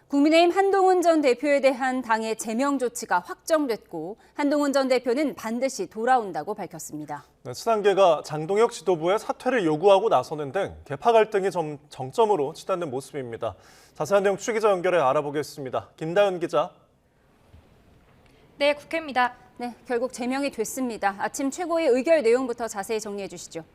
국민의힘 한동훈 전 대표에 대한 당의 제명 조치가 확정됐고 한동훈 전 대표는 반드시 돌아온다고 밝혔습니다. 친한계가 장동혁 지도부의 사퇴를 요구하고 나서는 등 계파 갈등이 정점으로 치닫는 모습입니다. 자세한 내용 추 기자 연결해 알아보겠습니다. 김다은 기자. 네, 국회입니다. 네, 결국 제명이 됐습니다. 아침 최고위 의결 내용부터 자세히 정리해 주시죠.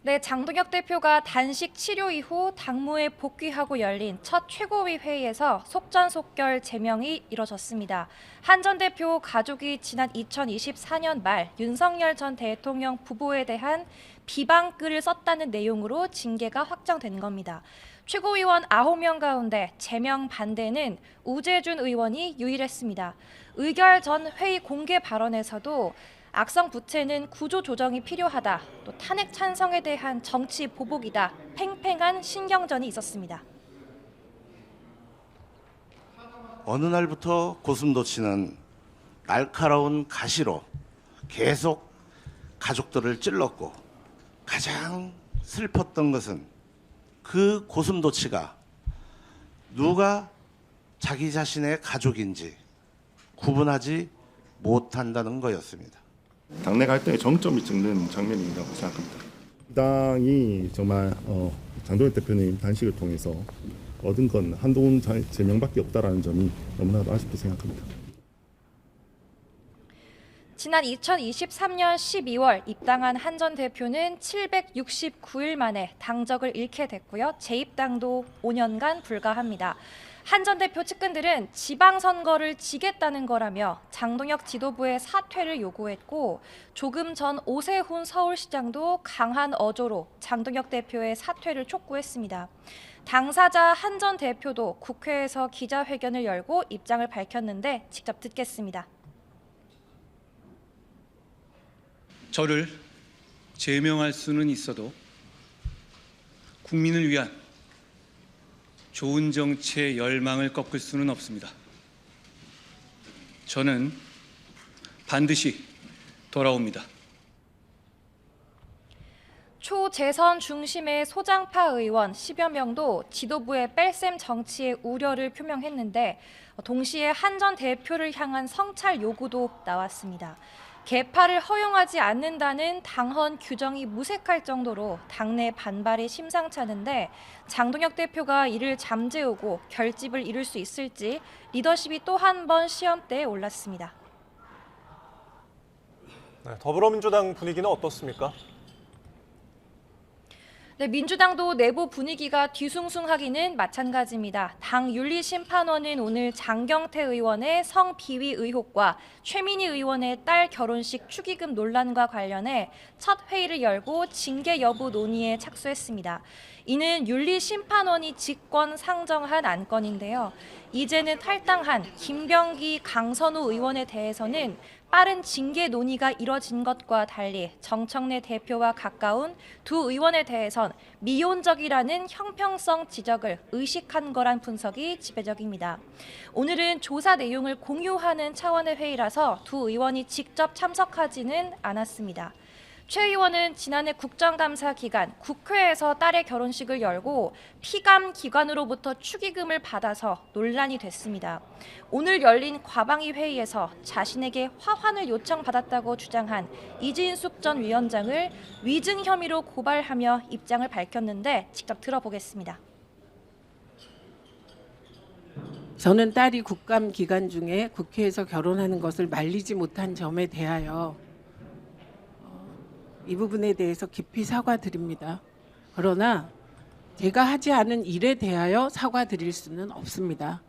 네, 장동혁 대표가 단식 치료 이후 당무에 복귀하고 열린 첫 최고위 회의에서 속전속결 제명이 이뤄졌습니다. 한 전 대표 가족이 지난 2024년 말 윤석열 전 대통령 부부에 대한 비방글을 썼다는 내용으로 징계가 확정된 겁니다. 최고위원 9명 가운데 제명 반대는 우재준 의원이 유일했습니다. 의결 전 회의 공개 발언에서도 악성 부채는 구조 조정이 필요하다, 또 탄핵 찬성에 대한 정치 보복이다, 팽팽한 신경전이 있었습니다. 어느 날부터 고슴도치는 날카로운 가시로 계속 가족들을 찔렀고 가장 슬펐던 것은 그 고슴도치가 누가 자기 자신의 가족인지 구분하지 못한다는 거였습니다. 당내 갈등의 정점이 찍는 장면이라고 생각합니다. 당이 정말 장동혁 대표님 단식을 통해서 얻은 건 한동훈 제명밖에 없다라는 점이 너무나도 아쉽게 생각합니다. 지난 2023년 12월 입당한 한 전 대표는 769일 만에 당적을 잃게 됐고요. 재입당도 5년간 불가합니다. 한 전 대표 측근들은 지방선거를 지겠다는 거라며 장동혁 지도부의 사퇴를 요구했고 조금 전 오세훈 서울시장도 강한 어조로 장동혁 대표의 사퇴를 촉구했습니다. 당사자 한 전 대표도 국회에서 기자회견을 열고 입장을 밝혔는데 직접 듣겠습니다. 저를 제명할 수는 있어도 국민을 위한 좋은 정치의 열망을 꺾을 수는 없습니다. 저는 반드시 돌아옵니다. 초재선 중심의 소장파 의원 10여 명도 지도부의 뺄셈 정치에 우려를 표명했는데 동시에 한 전 대표를 향한 성찰 요구도 나왔습니다. 개파를 허용하지 않는다는 당헌 규정이 무색할 정도로 당내 반발이 심상찮은데 장동혁 대표가 이를 잠재우고 결집을 이룰 수 있을지 리더십이 또 한 번 시험대에 올랐습니다. 네, 더불어민주당 분위기는 어떻습니까? 네, 민주당도 내부 분위기가 뒤숭숭하기는 마찬가지입니다. 당 윤리심판원은 오늘 장경태 의원의 성비위 의혹과 최민희 의원의 딸 결혼식 축의금 논란과 관련해 첫 회의를 열고 징계 여부 논의에 착수했습니다. 이는 윤리심판원이 직권 상정한 안건인데요. 이제는 탈당한 김병기, 강선우 의원에 대해서는 빠른 징계 논의가 이뤄진 것과 달리 정청래 대표와 가까운 두 의원에 대해선 미온적이라는 형평성 지적을 의식한 거란 분석이 지배적입니다. 오늘은 조사 내용을 공유하는 차원의 회의라서 두 의원이 직접 참석하지는 않았습니다. 최 의원은 지난해 국정감사 기간 국회에서 딸의 결혼식을 열고 피감 기관으로부터 축의금을 받아서 논란이 됐습니다. 오늘 열린 과방위 회의에서 자신에게 화환을 요청받았다고 주장한 이진숙 전 위원장을 위증 혐의로 고발하며 입장을 밝혔는데 직접 들어보겠습니다. 저는 딸이 국감 기간 중에 국회에서 결혼하는 것을 말리지 못한 점에 대하여 이 부분에 대해서 깊이 사과드립니다. 그러나 제가 하지 않은 일에 대하여 사과드릴 수는 없습니다.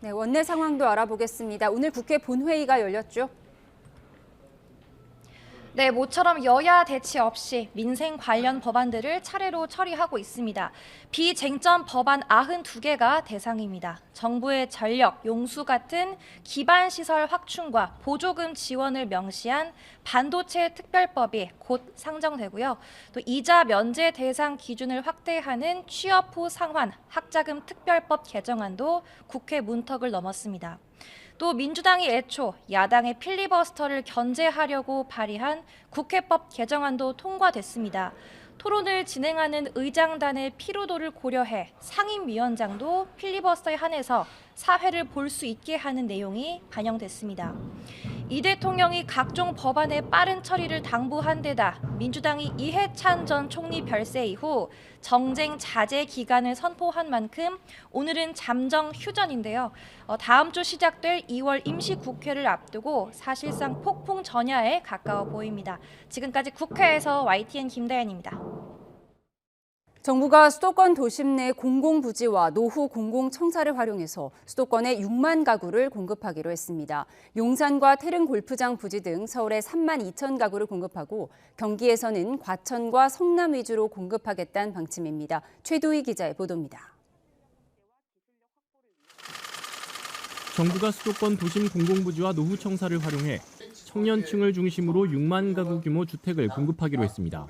네, 원내 상황도 알아보겠습니다. 오늘 국회 본회의가 열렸죠? 네, 모처럼 여야 대치 없이 민생 관련 법안들을 차례로 처리하고 있습니다. 비쟁점 법안 92개가 대상입니다. 정부의 전력, 용수 같은 기반시설 확충과 보조금 지원을 명시한 반도체 특별법이 곧 상정되고요. 또 이자 면제 대상 기준을 확대하는 취업 후 상환 학자금 특별법 개정안도 국회 문턱을 넘었습니다. 또 민주당이 애초 야당의 필리버스터를 견제하려고 발의한 국회법 개정안도 통과됐습니다. 토론을 진행하는 의장단의 피로도를 고려해 상임위원장도 필리버스터에 한해서 사회를 볼 수 있게 하는 내용이 반영됐습니다. 이 대통령이 각종 법안의 빠른 처리를 당부한 데다 민주당이 이해찬 전 총리 별세 이후 정쟁 자제 기간을 선포한 만큼 오늘은 잠정 휴전인데요. 다음 주 시작될 2월 임시국회를 앞두고 사실상 폭풍 전야에 가까워 보입니다. 지금까지 국회에서 YTN 김다연입니다. 정부가 수도권 도심 내 공공부지와 노후 공공청사를 활용해서 수도권에 6만 가구를 공급하기로 했습니다. 용산과 태릉 골프장 부지 등 서울에 3만 2천 가구를 공급하고 경기에서는 과천과 성남 위주로 공급하겠다는 방침입니다. 최도희 기자의 보도입니다. 정부가 수도권 도심 공공부지와 노후청사를 활용해 청년층을 중심으로 6만 가구 규모 주택을 공급하기로 했습니다.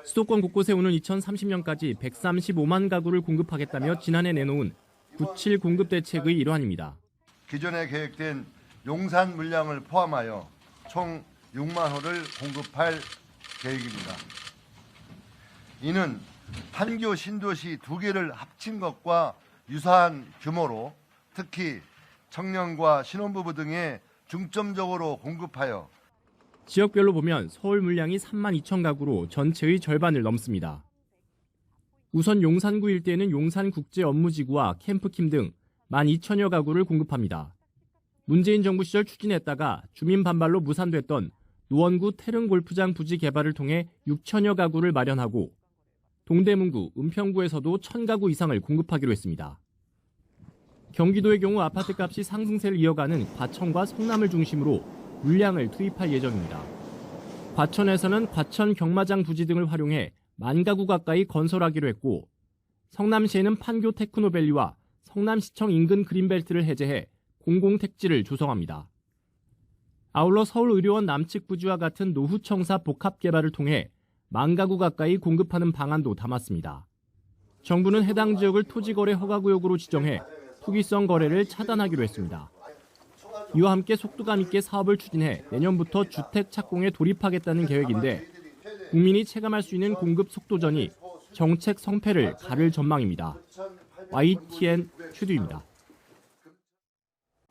수도권 곳곳에 오는 2030년까지 135만 가구를 공급하겠다며 지난해 내놓은 97 공급 대책의 일환입니다. 기존에 계획된 용산 물량을 포함하여 총 6만 호를 공급할 계획입니다. 이는 판교 신도시 2개를 합친 것과 유사한 규모로 특히 청년과 신혼부부 등에 중점적으로 공급하여 지역별로 보면 서울 물량이 3만 2천 가구로 전체의 절반을 넘습니다. 우선 용산구 일대에는 용산국제업무지구와 캠프킴 등 12,000여 가구를 공급합니다. 문재인 정부 시절 추진했다가 주민 반발로 무산됐던 노원구 태릉 골프장 부지 개발을 통해 6,000여 가구를 마련하고 동대문구, 은평구에서도 1,000가구 이상을 공급하기로 했습니다. 경기도의 경우 아파트값이 상승세를 이어가는 과천과 성남을 중심으로 물량을 투입할 예정입니다. 과천에서는 과천 경마장 부지 등을 활용해 1만 가구 가까이 건설하기로 했고 성남시에는 판교 테크노밸리와 성남시청 인근 그린벨트를 해제해 공공택지를 조성합니다. 아울러 서울의료원 남측 부지와 같은 노후청사 복합개발을 통해 1만 가구 가까이 공급하는 방안도 담았습니다. 정부는 해당 지역을 토지거래 허가구역으로 지정해 투기성 거래를 차단하기로 했습니다. 이와 함께 속도감 있게 사업을 추진해 내년부터 주택 착공에 돌입하겠다는 계획인데 국민이 체감할 수 있는 공급 속도전이 정책 성패를 가를 전망입니다. YTN 최두입니다.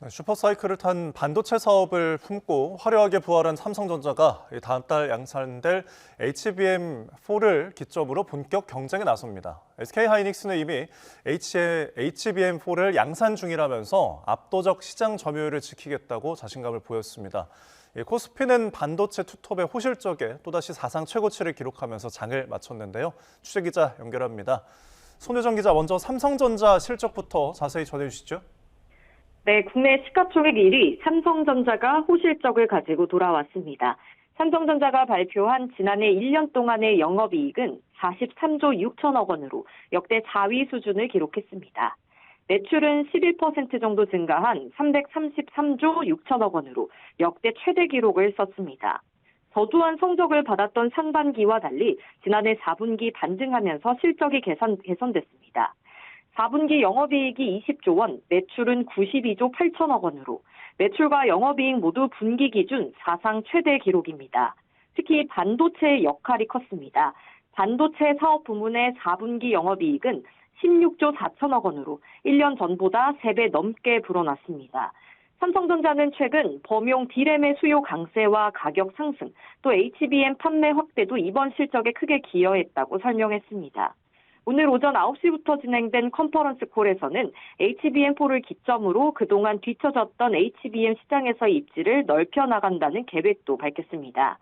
슈퍼사이클을 탄 반도체 사업을 품고 화려하게 부활한 삼성전자가 다음 달 양산될 HBM4를 기점으로 본격 경쟁에 나섭니다. SK하이닉스는 이미 HBM4를 양산 중이라면서 압도적 시장 점유율을 지키겠다고 자신감을 보였습니다. 코스피는 반도체 투톱의 호실적에 또다시 사상 최고치를 기록하면서 장을 마쳤는데요. 취재기자 연결합니다. 손혜정 기자, 먼저 삼성전자 실적부터 자세히 전해주시죠. 네, 국내 시가총액 1위 삼성전자가 호실적을 가지고 돌아왔습니다. 삼성전자가 발표한 지난해 1년 동안의 영업이익은 43조 6천억 원으로 역대 4위 수준을 기록했습니다. 매출은 11% 정도 증가한 333조 6천억 원으로 역대 최대 기록을 썼습니다. 저조한 성적을 받았던 상반기와 달리 지난해 4분기 반등하면서 실적이 개선됐습니다. 4분기 영업이익이 20조 원, 매출은 92조 8천억 원으로 매출과 영업이익 모두 분기 기준 사상 최대 기록입니다. 특히 반도체의 역할이 컸습니다. 반도체 사업 부문의 4분기 영업이익은 16조 4천억 원으로 1년 전보다 3배 넘게 불어났습니다. 삼성전자는 최근 범용 D램의 수요 강세와 가격 상승, 또 HBM 판매 확대도 이번 실적에 크게 기여했다고 설명했습니다. 오늘 오전 9시부터 진행된 컨퍼런스 콜에서는 HBM4를 기점으로 그동안 뒤처졌던 HBM 시장에서의 입지를 넓혀 나간다는 계획도 밝혔습니다.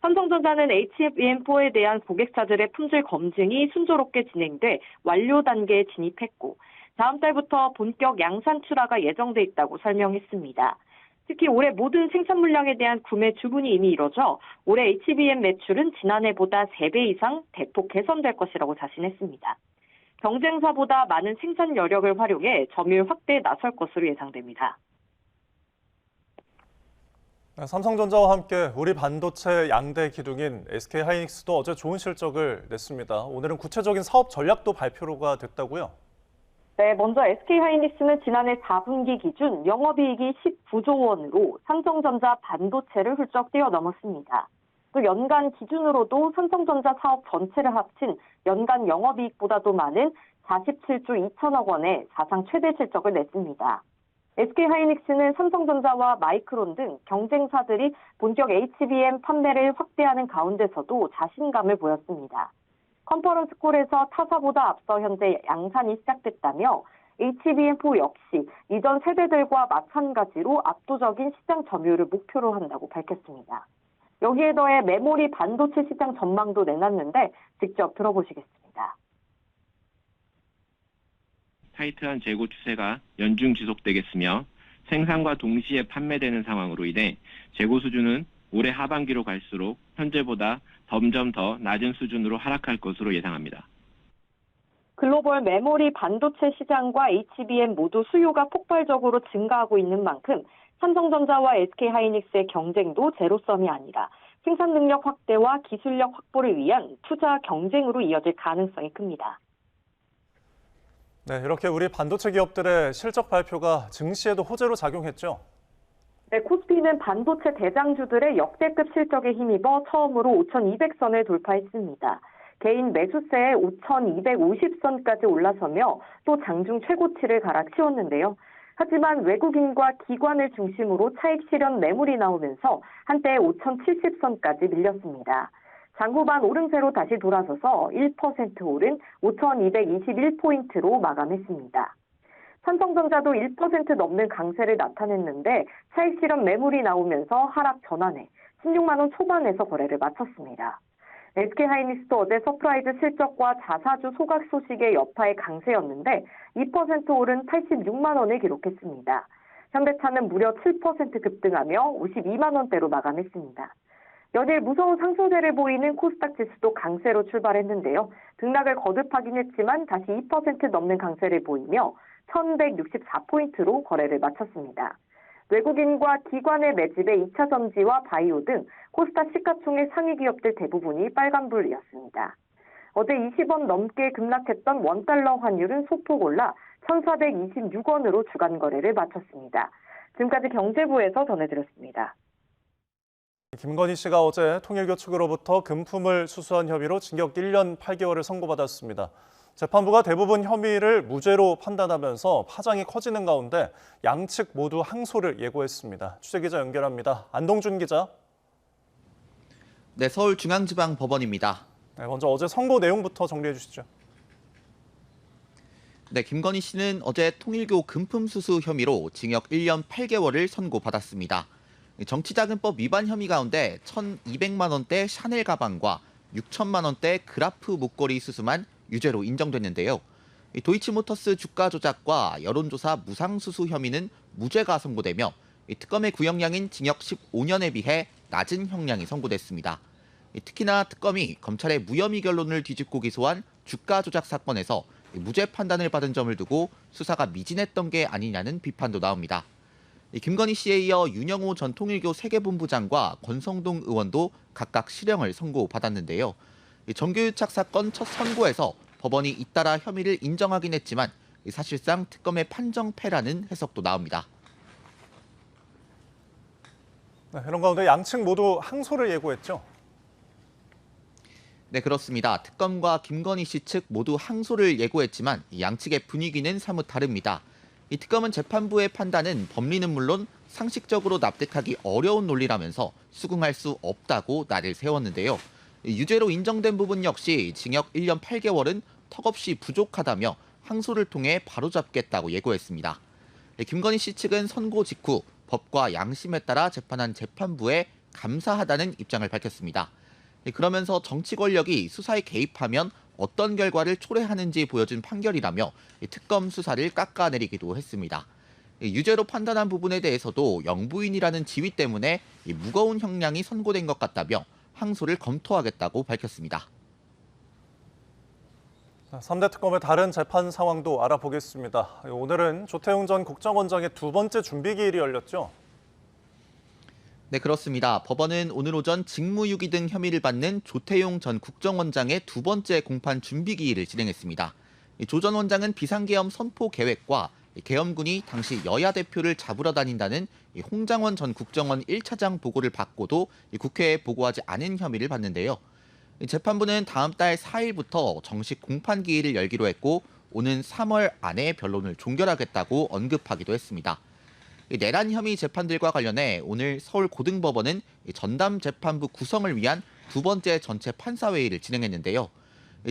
삼성전자는 HBM4에 대한 고객사들의 품질 검증이 순조롭게 진행돼 완료 단계에 진입했고 다음 달부터 본격 양산 출하가 예정돼 있다고 설명했습니다. 특히 올해 모든 생산 물량에 대한 구매 주문이 이미 이뤄져 올해 HBM 매출은 지난해보다 3배 이상 대폭 개선될 것이라고 자신했습니다. 경쟁사보다 많은 생산 여력을 활용해 점유율 확대에 나설 것으로 예상됩니다. 삼성전자와 함께 우리 반도체 양대 기둥인 SK하이닉스도 어제 좋은 실적을 냈습니다. 오늘은 구체적인 사업 전략도 발표가 됐다고요? 네, 먼저 SK하이닉스는 지난해 4분기 기준 영업이익이 19조 원으로 삼성전자 반도체를 훌쩍 뛰어넘었습니다. 또 연간 기준으로도 삼성전자 사업 전체를 합친 연간 영업이익보다도 많은 47조 2천억 원의 사상 최대 실적을 냈습니다. SK하이닉스는 삼성전자와 마이크론 등 경쟁사들이 본격 HBM 판매를 확대하는 가운데서도 자신감을 보였습니다. 컨퍼런스 콜에서 타사보다 앞서 현재 양산이 시작됐다며 HBM4 역시 이전 세대들과 마찬가지로 압도적인 시장 점유율을 목표로 한다고 밝혔습니다. 여기에 더해 메모리 반도체 시장 전망도 내놨는데 직접 들어보시겠습니다. 타이트한 재고 추세가 연중 지속되겠으며 생산과 동시에 판매되는 상황으로 인해 재고 수준은 올해 하반기로 갈수록 현재보다 점점 더 낮은 수준으로 하락할 것으로 예상합니다. 글로벌 메모리 반도체 시장과 HBM 모두 수요가 폭발적으로 증가하고 있는 만큼 삼성전자와 SK하이닉스의 경쟁도 제로섬이 아니라 생산 능력 확대와 기술력 확보를 위한 투자 경쟁으로 이어질 가능성이 큽니다. 네, 이렇게 우리 반도체 기업들의 실적 발표가 증시에도 호재로 작용했죠. 네, 코스피는 반도체 대장주들의 역대급 실적에 힘입어 처음으로 5,200선을 돌파했습니다. 개인 매수세에 5,250선까지 올라서며 또 장중 최고치를 갈아치웠는데요. 하지만 외국인과 기관을 중심으로 차익 실현 매물이 나오면서 한때 5,070선까지 밀렸습니다. 장후반 오름세로 다시 돌아서서 1% 오른 5,221포인트로 마감했습니다. 삼성전자도 1% 넘는 강세를 나타냈는데 차익 실현 매물이 나오면서 하락 전환에 16만 원 초반에서 거래를 마쳤습니다. SK하이닉스도 어제 서프라이즈 실적과 자사주 소각 소식의 여파의 강세였는데 2% 오른 86만 원을 기록했습니다. 현대차는 무려 7% 급등하며 52만 원대로 마감했습니다. 연일 무서운 상승세를 보이는 코스닥 지수도 강세로 출발했는데요. 등락을 거듭하긴 했지만 다시 2% 넘는 강세를 보이며 1,164포인트로 거래를 마쳤습니다. 외국인과 기관의 매집에 2차 전지와 바이오 등 코스닥 시가총액 상위 기업들 대부분이 빨간불이었습니다. 어제 20원 넘게 급락했던 원달러 환율은 소폭 올라 1,426원으로 주간 거래를 마쳤습니다. 지금까지 경제부에서 전해드렸습니다. 김건희 씨가 어제 통일교 측으로부터 금품을 수수한 혐의로 징역 1년 8개월을 선고받았습니다. 재판부가 대부분 혐의를 무죄로 판단하면서 파장이 커지는 가운데 양측 모두 항소를 예고했습니다. 취재기자 연결합니다. 안동준 기자. 네, 서울중앙지방법원입니다. 네, 먼저 어제 선고 내용부터 정리해 주시죠. 네, 김건희 씨는 어제 통일교 금품 수수 혐의로 징역 1년 8개월을 선고받았습니다. 정치자금법 위반 혐의 가운데 1,200만 원대 샤넬 가방과 6천만 원대 그라프 목걸이 수수만 유죄로 인정됐는데요. 도이치모터스 주가 조작과 여론조사 무상수수 혐의는 무죄가 선고되며 특검의 구형량인 징역 15년에 비해 낮은 형량이 선고됐습니다. 특히나 특검이 검찰의 무혐의 결론을 뒤집고 기소한 주가 조작 사건에서 무죄 판단을 받은 점을 두고 수사가 미진했던 게 아니냐는 비판도 나옵니다. 김건희 씨에 이어 윤영호 전 통일교 세계본부장과 권성동 의원도 각각 실형을 선고받았는데요. 정교유착 사건 첫 선고에서 법원이 잇따라 혐의를 인정하긴 했지만 사실상 특검의 판정패라는 해석도 나옵니다. 네, 이런 가운데 양측 모두 항소를 예고했죠? 네, 그렇습니다. 특검과 김건희 씨 측 모두 항소를 예고했지만 양측의 분위기는 사뭇 다릅니다. 이 특검은 재판부의 판단은 법리는 물론 상식적으로 납득하기 어려운 논리라면서 수긍할 수 없다고 날을 세웠는데요. 유죄로 인정된 부분 역시 징역 1년 8개월은 턱없이 부족하다며 항소를 통해 바로잡겠다고 예고했습니다. 김건희 씨 측은 선고 직후 법과 양심에 따라 재판한 재판부에 감사하다는 입장을 밝혔습니다. 그러면서 정치 권력이 수사에 개입하면 어떤 결과를 초래하는지 보여준 판결이라며 특검 수사를 깎아내리기도 했습니다. 유죄로 판단한 부분에 대해서도 영부인이라는 지위 때문에 무거운 형량이 선고된 것 같다며 항소를 검토하겠다고 밝혔습니다. 3대 특검의 다른 재판 상황도 알아보겠습니다. 오늘은 조태용 전 국정원장의 두 번째 준비기일이 열렸죠? 네, 그렇습니다. 법원은 오늘 오전 직무유기 등 혐의를 받는 조태용 전 국정원장의 두 번째 공판 준비기일을 진행했습니다. 조 전 원장은 비상계엄 선포 계획과 계엄군이 당시 여야 대표를 잡으러 다닌다는 홍장원 전 국정원 1차장 보고를 받고도 국회에 보고하지 않은 혐의를 받는데요. 재판부는 다음 달 4일부터 정식 공판기일을 열기로 했고 오는 3월 안에 변론을 종결하겠다고 언급하기도 했습니다. 내란 혐의 재판들과 관련해 오늘 서울고등법원은 전담재판부 구성을 위한 두 번째 전체 판사회의를 진행했는데요.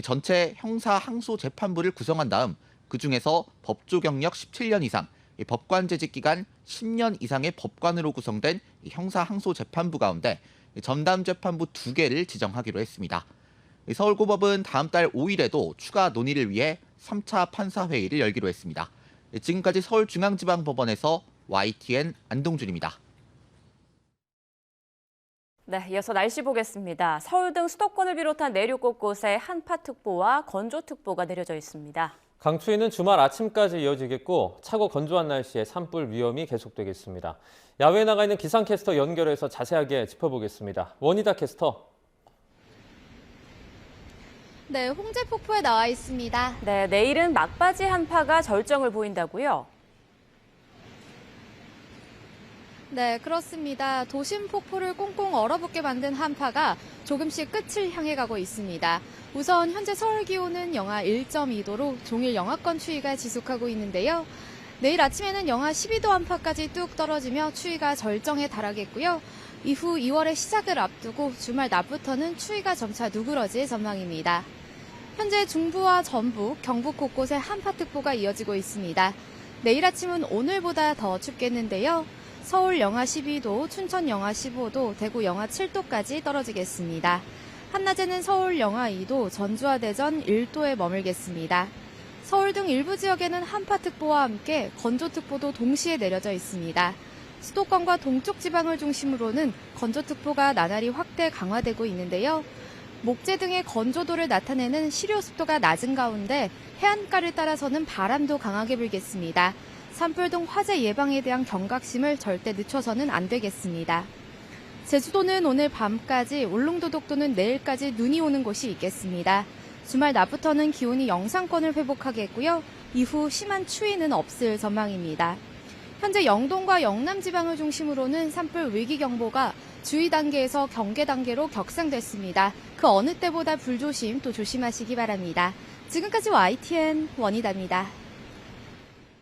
전체 형사 항소 재판부를 구성한 다음 그중에서 법조 경력 17년 이상, 법관 재직 기간 10년 이상의 법관으로 구성된 형사 항소 재판부 가운데 전담 재판부 2개를 지정하기로 했습니다. 서울고법은 다음 달 5일에도 추가 논의를 위해 3차 판사회의를 열기로 했습니다. 지금까지 서울중앙지방법원에서 YTN 안동준입니다. 네, 이어서 날씨 보겠습니다. 서울 등 수도권을 비롯한 내륙 곳곳에 한파특보와 건조특보가 내려져 있습니다. 강추위는 주말 아침까지 이어지겠고 차고 건조한 날씨에 산불 위험이 계속되겠습니다. 야외에 나가 있는 기상캐스터 연결해서 자세하게 짚어보겠습니다. 원희다 캐스터. 네, 홍제폭포에 나와 있습니다. 네, 내일은 막바지 한파가 절정을 보인다고요? 네, 그렇습니다. 도심 폭포를 꽁꽁 얼어붙게 만든 한파가 조금씩 끝을 향해 가고 있습니다. 우선 현재 서울 기온은 영하 1.2도로 종일 영하권 추위가 지속하고 있는데요. 내일 아침에는 영하 12도 안팎까지 뚝 떨어지며 추위가 절정에 달하겠고요. 이후 2월의 시작을 앞두고 주말 낮부터는 추위가 점차 누그러질 전망입니다. 현재 중부와 전북, 경북 곳곳에 한파특보가 이어지고 있습니다. 내일 아침은 오늘보다 더 춥겠는데요. 서울 영하 12도, 춘천 영하 15도, 대구 영하 7도까지 떨어지겠습니다. 한낮에는 서울 영하 2도, 전주와 대전 1도에 머물겠습니다. 서울 등 일부 지역에는 한파특보와 함께 건조특보도 동시에 내려져 있습니다. 수도권과 동쪽 지방을 중심으로는 건조특보가 나날이 확대 강화되고 있는데요. 목재 등의 건조도를 나타내는 시료습도가 낮은 가운데 해안가를 따라서는 바람도 강하게 불겠습니다. 산불 등 화재 예방에 대한 경각심을 절대 늦춰서는 안 되겠습니다. 제주도는 오늘 밤까지, 울릉도 독도는 내일까지 눈이 오는 곳이 있겠습니다. 주말 낮부터는 기온이 영상권을 회복하겠고요. 이후 심한 추위는 없을 전망입니다. 현재 영동과 영남 지방을 중심으로는 산불 위기경보가 주의 단계에서 경계 단계로 격상됐습니다. 그 어느 때보다 불조심 또 조심하시기 바랍니다. 지금까지 YTN 원희다입니다.